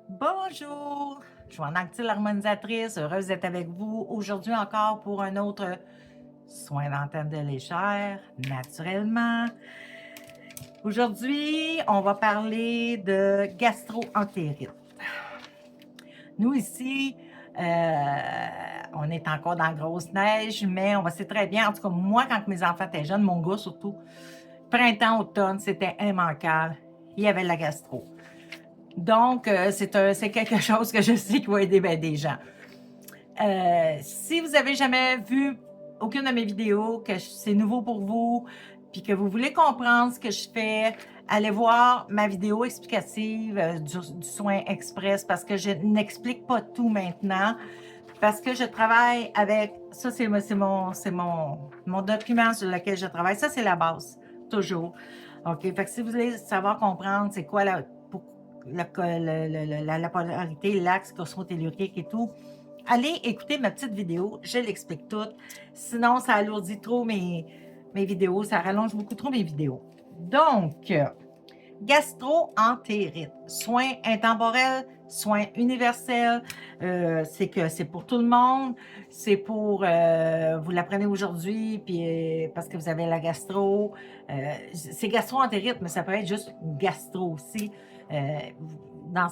Bonjour, je suis Anactile l'harmonisatrice, heureuse d'être avec vous aujourd'hui encore pour un autre soin d'antenne de léchère, naturellement. Aujourd'hui, on va parler de gastro-entérite. Nous ici, on est encore dans la grosse neige, mais on va sait très bien, en tout cas moi quand mes enfants étaient jeunes, mon gars surtout, printemps, automne, c'était immanquable, il y avait la gastro. Donc, c'est quelque chose que je sais qui va aider bien des gens. Si vous avez jamais vu aucune de mes vidéos, que c'est nouveau pour vous, puis que vous voulez comprendre ce que je fais, allez voir ma vidéo explicative du soin express parce que je n'explique pas tout maintenant. Parce que je travaille avec, ça c'est mon document sur lequel je travaille. Ça, c'est la base, toujours. OK, fait que si vous voulez savoir comprendre c'est quoi la polarité, l'axe cosmotellurique et tout, allez écouter ma petite vidéo, je l'explique toute. Sinon, ça alourdit trop mes vidéos, ça rallonge beaucoup trop mes vidéos. Donc, gastro-entérite, soins intemporels, soins universels, c'est que c'est pour tout le monde, c'est pour, vous l'apprenez aujourd'hui, puis parce que vous avez la gastro, c'est gastro-entérite, mais ça peut être juste gastro aussi. Dans,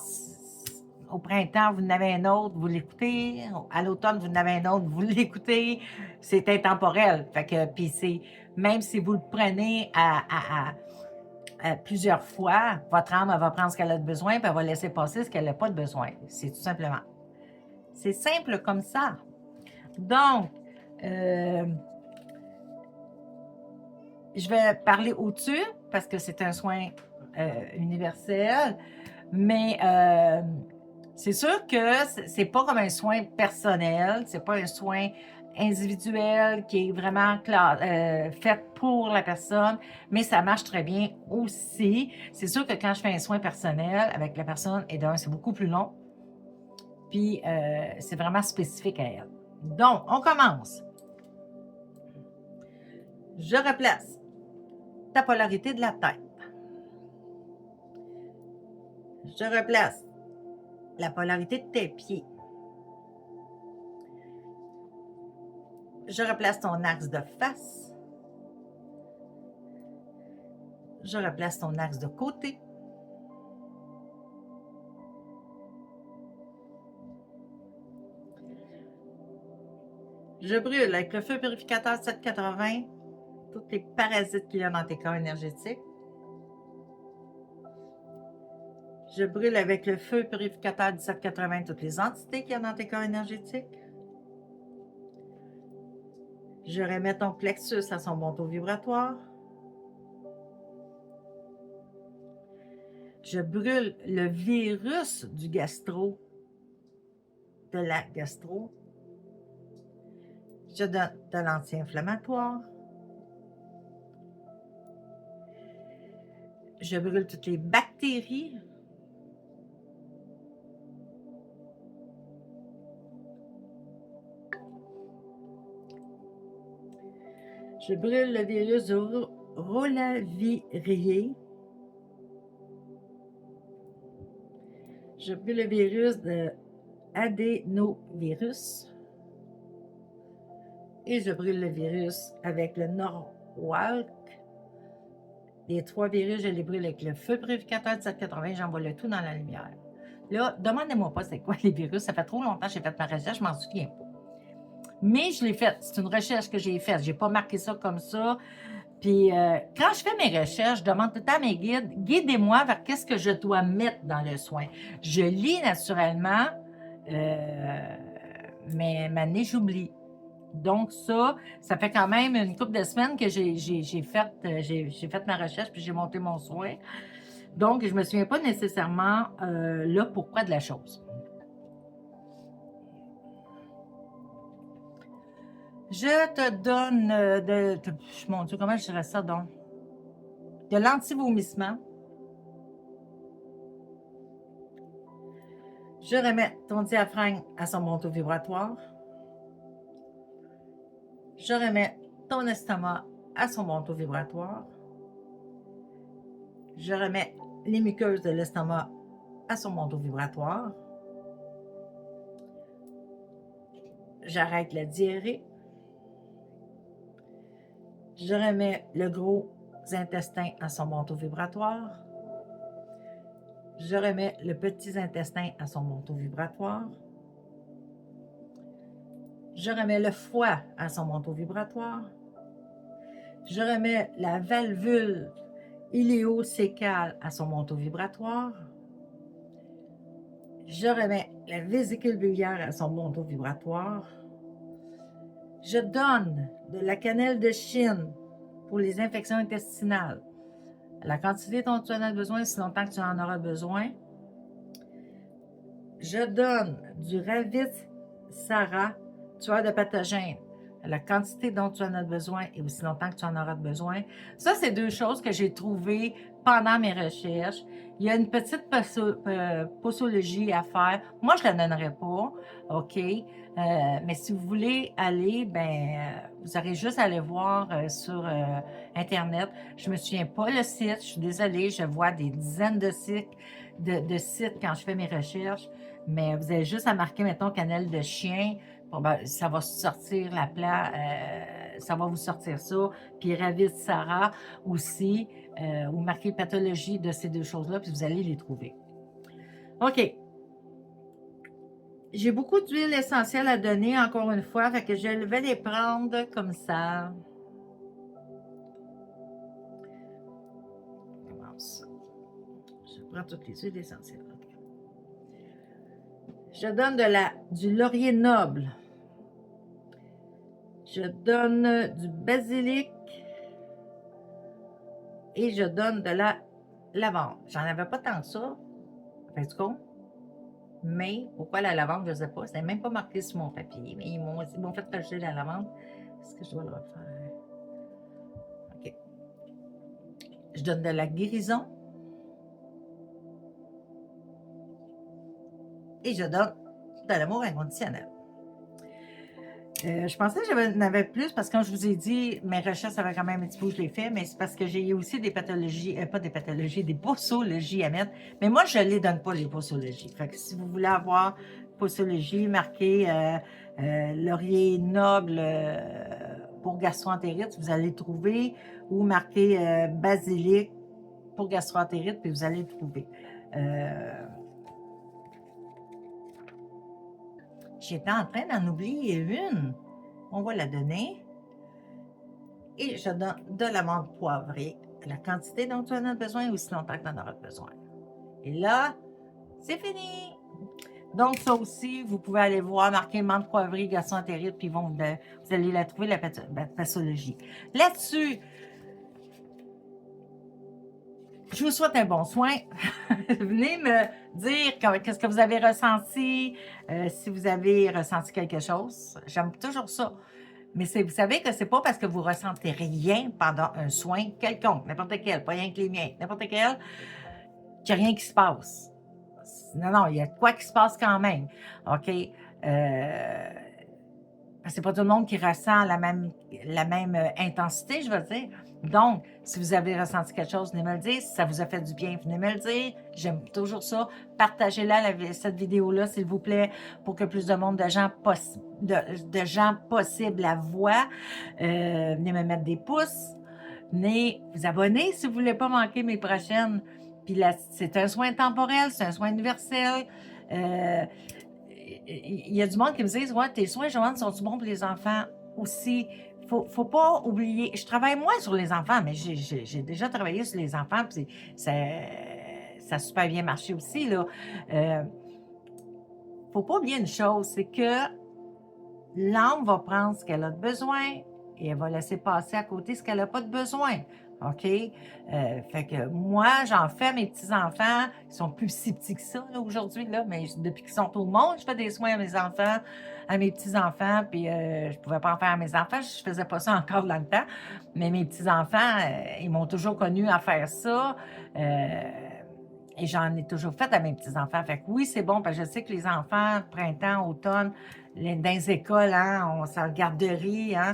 au printemps, vous en avez un autre, vous l'écoutez. À l'automne, vous en avez un autre, vous l'écoutez. C'est intemporel. Fait que, puis c'est, même si vous le prenez plusieurs fois, votre âme elle va prendre ce qu'elle a de besoin, puis elle va laisser passer ce qu'elle n'a pas de besoin. C'est tout simplement. C'est simple comme ça. Donc, euh, je vais parler au-dessus parce que c'est un soin universel, mais c'est sûr que c'est pas comme un soin personnel, c'est pas un soin individuel qui est vraiment fait pour la personne, mais ça marche très bien aussi. C'est sûr que quand je fais un soin personnel avec la personne, et d'un, c'est beaucoup plus long, puis c'est vraiment spécifique à elle. Donc, on commence. Je replace ta polarité de la tête. Je replace la polarité de tes pieds. Je replace ton axe de face. Je replace ton axe de côté. Je brûle avec le feu purificateur 780 tous les parasites qu'il y a dans tes corps énergétiques. Je brûle avec le feu purificateur 1780 toutes les entités qu'il y a dans tes corps énergétiques. Je remets ton plexus à son bon taux vibratoire. Je brûle le virus du gastro, de la gastro. Je donne de l'anti-inflammatoire. Je brûle toutes les bactéries. Je brûle le virus du rolavirier. Je brûle le virus de adénovirus. Et je brûle le virus avec le Norwalk. Les 3 virus, je les brûle avec le feu purificateur de 780. J'envoie le tout dans la lumière. Là, demandez-moi pas c'est quoi les virus. Ça fait trop longtemps que j'ai fait ma recherche, je m'en souviens pas. Mais je l'ai faite. C'est une recherche que j'ai faite. Je n'ai pas marqué ça comme ça. Puis quand je fais mes recherches, je demande tout le temps à mes guides, guidez-moi vers qu'est-ce que je dois mettre dans le soin. Je lis naturellement, mais maintenant j'oublie. Donc ça fait quand même une couple de semaines que j'ai fait ma recherche puis j'ai monté mon soin. Donc je me souviens pas nécessairement là pourquoi de la chose. Je te donne mon Dieu, comment je dirais ça donc? De l'anti-vomissement. Je remets ton diaphragme à son bon taux vibratoire. Je remets ton estomac à son bon taux vibratoire. Je remets les muqueuses de l'estomac à son manteau vibratoire. J'arrête la diarrhée. Je remets le gros intestin à son manteau vibratoire. Je remets le petit intestin à son manteau vibratoire. Je remets le foie à son manteau vibratoire. Je remets la valvule iléo-cécale à son manteau vibratoire. Je remets la vésicule biliaire à son manteau vibratoire. Je donne de la cannelle de Chine pour les infections intestinales. La quantité dont tu en as besoin, si longtemps que tu en auras besoin. Je donne du Ravit-Sara, tueur de pathogènes. La quantité dont tu en as besoin et aussi longtemps que tu en auras besoin. Ça, c'est deux choses que j'ai trouvées pendant mes recherches. Il y a une petite posologie à faire. Moi, je ne la donnerai pas, OK? Mais si vous voulez aller, vous aurez juste à aller voir sur Internet. Je ne me souviens pas le site, je suis désolée, je vois des dizaines de sites quand je fais mes recherches. Mais vous avez juste à marquer, mettons, cannelle de chien. Bon, ça va sortir ça va vous sortir ça. Puis Ravit-Sara aussi, ou marquer pathologie de ces deux choses-là, puis vous allez les trouver. OK. J'ai beaucoup d'huile essentielle à donner, encore une fois, fait que je vais les prendre comme ça. On commence. Je prends toutes les huiles essentielles. Okay. Je donne du laurier noble. Je donne du basilic et je donne de la lavande. J'en avais pas tant que ça, faites-tu compte? Mais pourquoi la lavande, je ne sais pas. C'est même pas marqué sur mon papier, mais ils m'ont fait rajouter la lavande. Est-ce que je dois le refaire? OK. Je donne de la guérison. Et je donne de l'amour inconditionnel. Je pensais que j'en avais plus parce que, quand je vous ai dit, mes recherches, ça va quand même un petit peu où je l'ai fait, mais c'est parce que j'ai aussi des pathologies, pas des pathologies, des posologies à mettre. Mais moi, je ne les donne pas, les posologies. Fait que si vous voulez avoir posologie, marquez laurier noble pour gastroentérite, vous allez le trouver, ou marquez basilic pour gastroentérite, puis vous allez le trouver. J'étais en train d'en oublier une. On va la donner. Et je donne de l'amande poivrée, la quantité dont tu en as besoin, aussi longtemps que tu en auras besoin. Et là, c'est fini. Donc, ça aussi, vous pouvez aller voir, marquer menthe poivrée, gastroentérite, puis vous allez la trouver, la pathologie. Là-dessus, je vous souhaite un bon soin. Venez me dire qu'est-ce que vous avez ressenti, si vous avez ressenti quelque chose. J'aime toujours ça. Mais vous savez que c'est pas parce que vous ressentez rien pendant un soin quelconque, n'importe quel, pas rien que les miens, n'importe quel, qu'il n'y a rien qui se passe. Non, non, il y a quoi qui se passe quand même. OK? C'est pas tout le monde qui ressent la même intensité, je veux dire. Donc, si vous avez ressenti quelque chose, venez me le dire. Si ça vous a fait du bien, venez me le dire. J'aime toujours ça. Partagez-la, cette vidéo-là, s'il vous plaît, pour que plus de monde, de gens possibles la voient. Venez me mettre des pouces. Venez vous abonner si vous ne voulez pas manquer mes prochaines. Puis là, c'est un soin temporel, c'est un soin universel. Il y a du monde qui me dit, ouais, tes soins, Joanne, sont-ils bons pour les enfants aussi? Faut pas oublier, je travaille moins sur les enfants, mais j'ai déjà travaillé sur les enfants, puis ça a super bien marché aussi, là. Faut pas oublier une chose, c'est que l'âme va prendre ce qu'elle a de besoin et elle va laisser passer à côté ce qu'elle n'a pas de besoin. OK? Fait que moi, j'en fais à mes petits-enfants. Ils sont plus si petits que ça, là, aujourd'hui, là, mais depuis qu'ils sont au monde, je fais des soins à mes enfants, à mes petits-enfants, puis je pouvais pas en faire à mes enfants, je faisais pas ça encore dans le temps, mais mes petits-enfants, ils m'ont toujours connu à faire ça, et j'en ai toujours fait à mes petits-enfants. Fait que oui, c'est bon, parce que je sais que les enfants, printemps, automne, dans les écoles, hein, on s'en garderie, hein.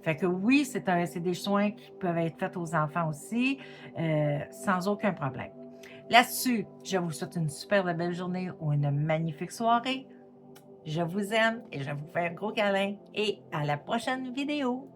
Fait que oui, c'est des soins qui peuvent être faits aux enfants aussi, sans aucun problème. Là-dessus, je vous souhaite une super belle journée ou une magnifique soirée. Je vous aime et je vous fais un gros câlin et à la prochaine vidéo.